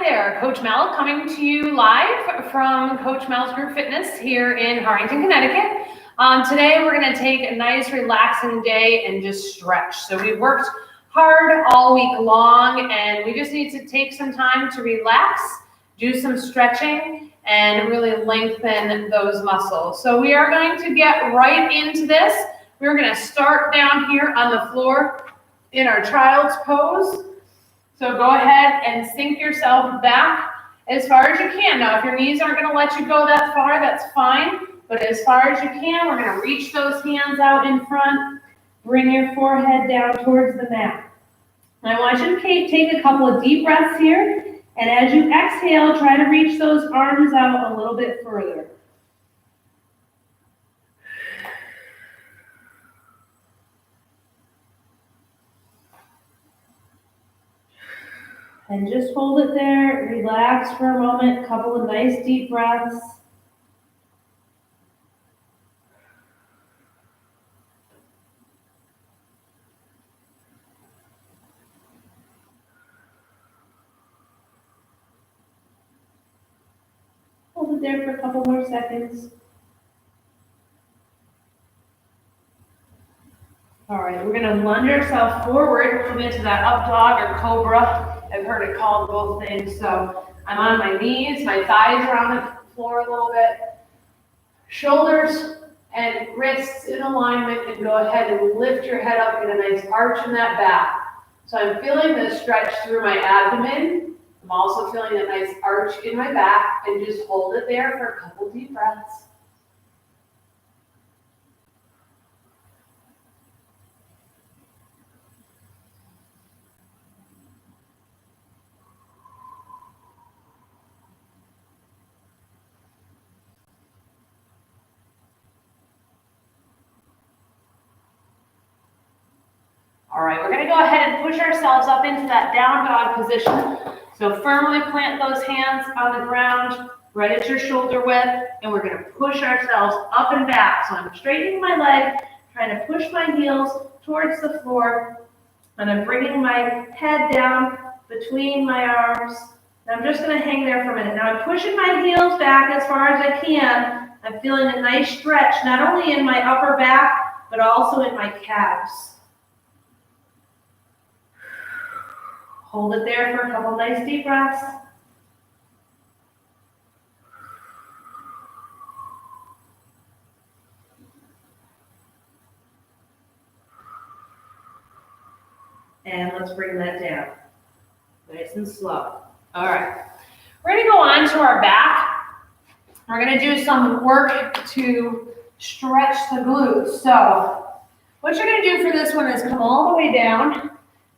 there, Coach Mel coming to you live from Coach Mel's Group Fitness here in Harrington, Connecticut. Today we're going to take a nice relaxing day and just stretch. So we worked hard all week long and we just need to take some time to relax, do some stretching, and really lengthen those muscles. So we are going to get right into this. We're going to start down here on the floor in our child's pose. So go ahead and sink yourself back as far as you can. Now, if your knees aren't going to let you go that far, that's fine. But as far as you can, we're going to reach those hands out in front. Bring your forehead down towards the mat. And I want you to take a couple of deep breaths here. And as you exhale, try to reach those arms out a little bit further. And just hold it there, relax for a moment, a couple of nice deep breaths. Hold it there for a couple more seconds. All right, we're gonna lunge ourselves forward, come into that up dog or cobra. I've heard it called both things. So I'm on my knees, my thighs are on the floor a little bit. Shoulders and wrists in alignment, and go ahead and lift your head up in a nice arch in that back. So I'm feeling the stretch through my abdomen. I'm also feeling a nice arch in my back, and just hold it there for a couple deep breaths. All right, we're going to go ahead and push ourselves up into that down dog position. So firmly plant those hands on the ground, right at your shoulder width, and we're going to push ourselves up and back. So I'm straightening my leg, trying to push my heels towards the floor, and I'm bringing my head down between my arms. And I'm just going to hang there for a minute. Now I'm pushing my heels back as far as I can. I'm feeling a nice stretch, not only in my upper back, but also in my calves. Hold it there for a couple nice deep breaths. And let's bring that down. Nice and slow. All right. We're going to go on to our back. We're going to do some work to stretch the glutes. So what you're going to do for this one is come all the way down,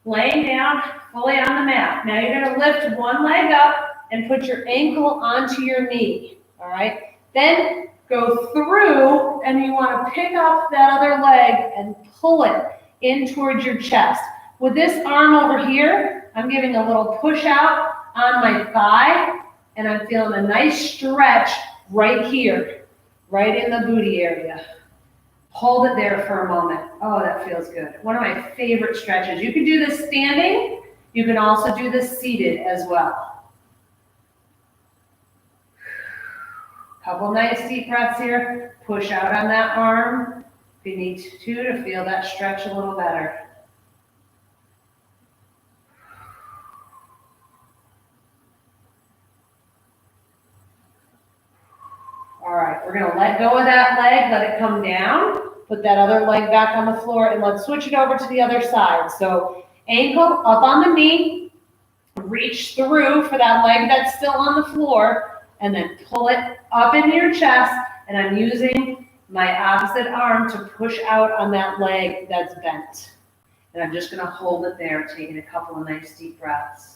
laying down fully on the mat. Now you're going to lift one leg up and put your ankle onto your knee, all right? Then go through, and you want to pick up that other leg and pull it in towards your chest. With this arm over here, I'm giving a little push out on my thigh, and I'm feeling a nice stretch right here, right in the booty area. Hold it there for a moment. Oh, that feels good. One of my favorite stretches. You can do this standing. You can also do this seated as well. Couple nice deep breaths here. Push out on that arm if you need to feel that stretch a little better. All right, we're going to let go of that leg, let it come down, put that other leg back on the floor, and let's switch it over to the other side. So ankle up on the knee, reach through for that leg that's still on the floor, and then pull it up into your chest, and I'm using my opposite arm to push out on that leg that's bent. And I'm just going to hold it there, taking a couple of nice deep breaths.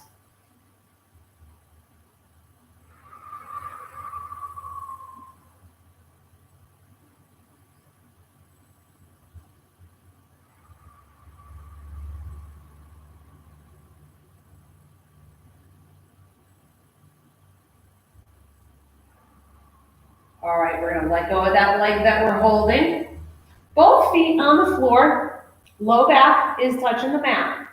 All right, we're going to let go of that leg that we're holding. Both feet on the floor, low back is touching the mat.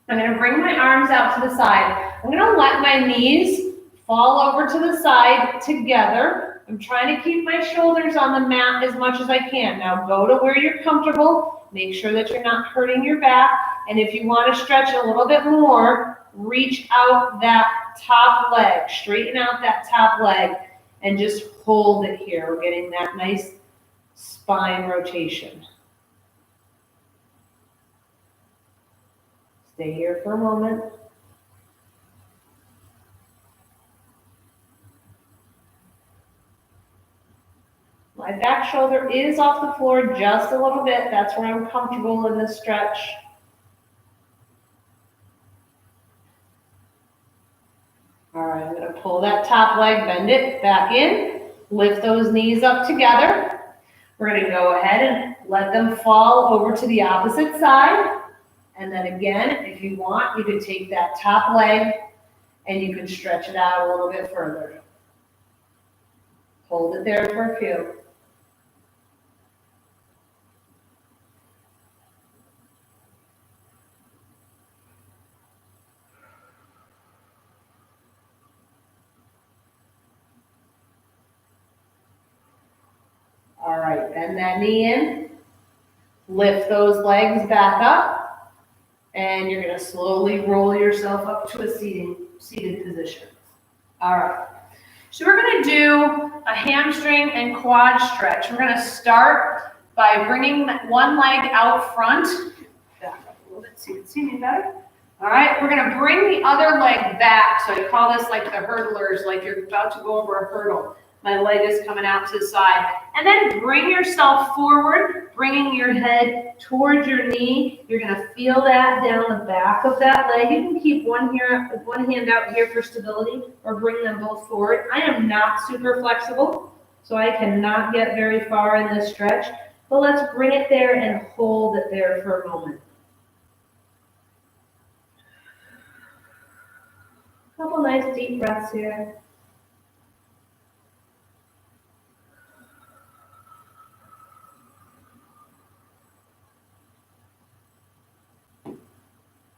I'm gonna bring my arms out to the side. I'm gonna let my knees fall over to the side together. I'm trying to keep my shoulders on the mat as much as I can. Now go to where you're comfortable. Make sure that you're not hurting your back. And if you want to stretch a little bit more, reach out that top leg, straighten out that top leg, and just hold it here. We're getting that nice spine rotation. Stay here for a moment. My back shoulder is off the floor just a little bit. That's where I'm comfortable in this stretch. All right, I'm going to pull that top leg, bend it back in, lift those knees up together. We're going to go ahead and let them fall over to the opposite side. And then again, if you want, you can take that top leg and you can stretch it out a little bit further. Hold it there for a few. All right, bend that knee in, lift those legs back up, and you're gonna slowly roll yourself up to a seated position. All right, so we're gonna do a hamstring and quad stretch. We're gonna start by bringing one leg out front. Back up a little bit so you can see me better. All right, we're gonna bring the other leg back. So I call this like the hurdlers, like you're about to go over a hurdle. My leg is coming out to the side. And then bring yourself forward, bringing your head towards your knee. You're gonna feel that down the back of that leg. You can keep one hand out here for stability or bring them both forward. I am not super flexible, so I cannot get very far in this stretch, but let's bring it there and hold it there for a moment. Couple nice deep breaths here.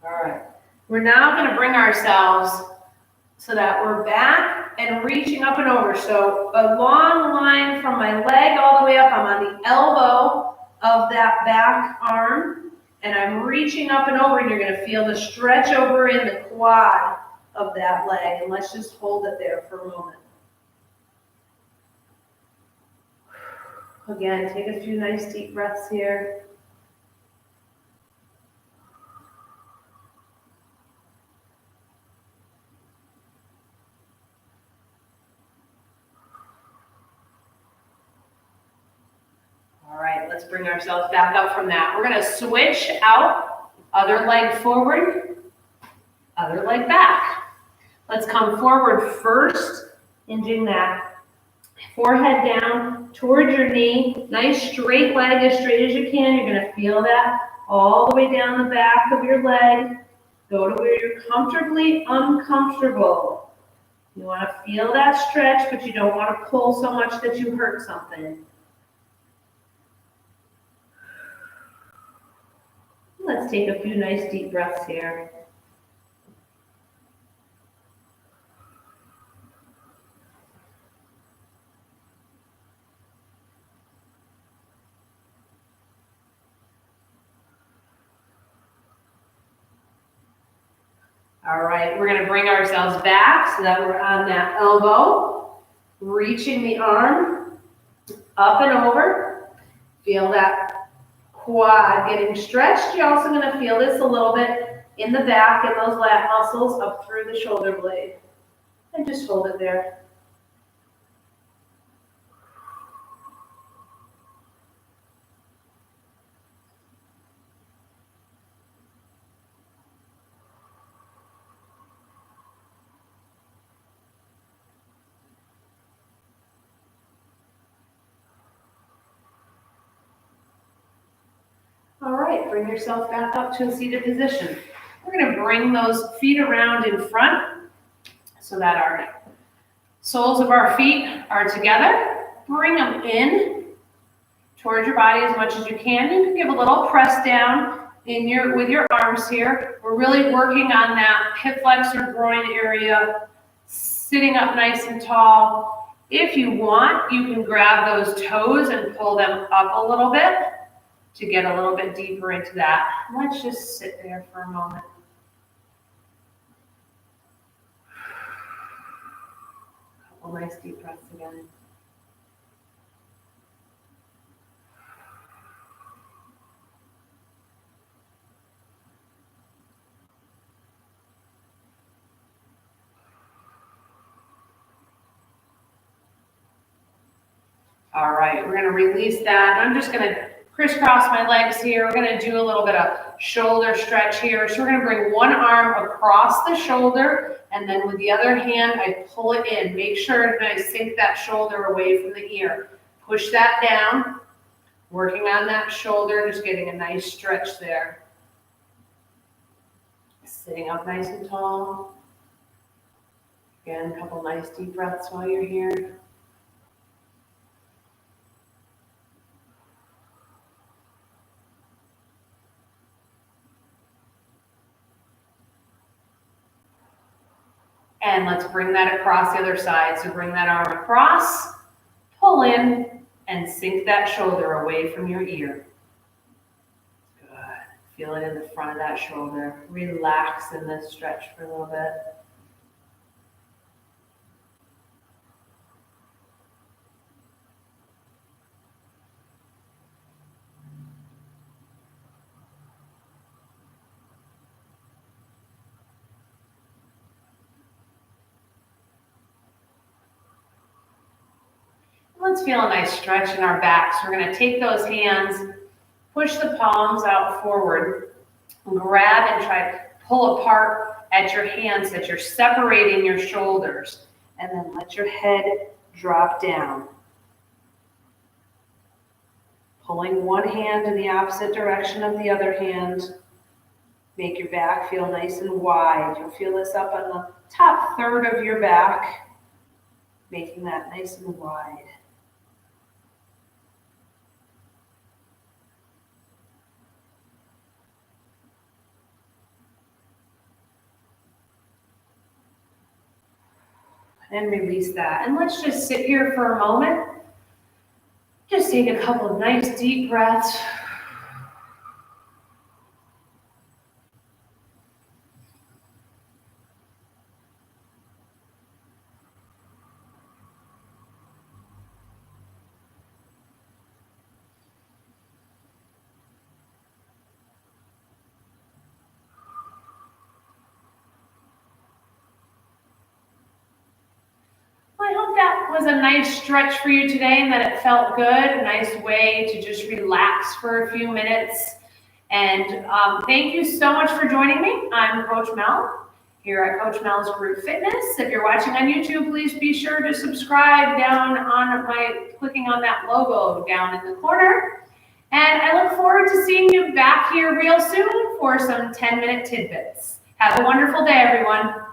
All right, we're now going to bring ourselves so that we're back and reaching up and over. So a long line from my leg all the way up. I'm on the elbow of that back arm, and I'm reaching up and over, and you're going to feel the stretch over in the quad of that leg. And let's just hold it there for a moment. Again, take a few nice deep breaths here. All right, let's bring ourselves back up from that. We're going to switch out, other leg forward, other leg back. Let's come forward first, hinging that forehead down towards your knee. Nice straight leg, as straight as you can. You're going to feel that all the way down the back of your leg. Go to where you're comfortably uncomfortable. You want to feel that stretch, but you don't want to pull so much that you hurt something. Let's take a few nice deep breaths here. All right, we're going to bring ourselves back so that we're on that elbow, reaching the arm up and over. Feel that quad getting stretched. You're also going to feel this a little bit in the back and those lat muscles up through the shoulder blade. And just hold it there. All right, bring yourself back up to a seated position. We're going to bring those feet around in front so that our soles of our feet are together. Bring them in towards your body as much as you can. You can give a little press down with your arms here. We're really working on that hip flexor groin area, sitting up nice and tall. If you want, you can grab those toes and pull them up a little bit to get a little bit deeper into that. Let's just sit there for a moment. A couple nice deep breaths again. All right, we're gonna release that. I'm just gonna crisscross my legs here. We're gonna do a little bit of shoulder stretch here. So we're gonna bring one arm across the shoulder, and then with the other hand, I pull it in. Make sure that I sink that shoulder away from the ear. Push that down, working on that shoulder, just getting a nice stretch there. Sitting up nice and tall. Again, a couple nice deep breaths while you're here. And let's bring that across the other side. So bring that arm across, pull in, and sink that shoulder away from your ear. Good. Feel it in the front of that shoulder. Relax in this stretch for a little bit. Let's feel a nice stretch in our backs. We're going to take those hands, push the palms out forward, grab and try to pull apart at your hands that you're separating your shoulders, and then let your head drop down. Pulling one hand in the opposite direction of the other hand. Make your back feel nice and wide. You'll feel this up on the top third of your back, making that nice and wide. And release that. And let's just sit here for a moment. Just take a couple of nice deep breaths. I hope that was a nice stretch for you today and that it felt good, a nice way to just relax for a few minutes. And thank you so much for joining me. I'm Coach Mel here at Coach Mel's Group Fitness. If you're watching on YouTube, please be sure to subscribe clicking on that logo down in the corner. And I look forward to seeing you back here real soon for some 10-minute tidbits. Have a wonderful day, everyone.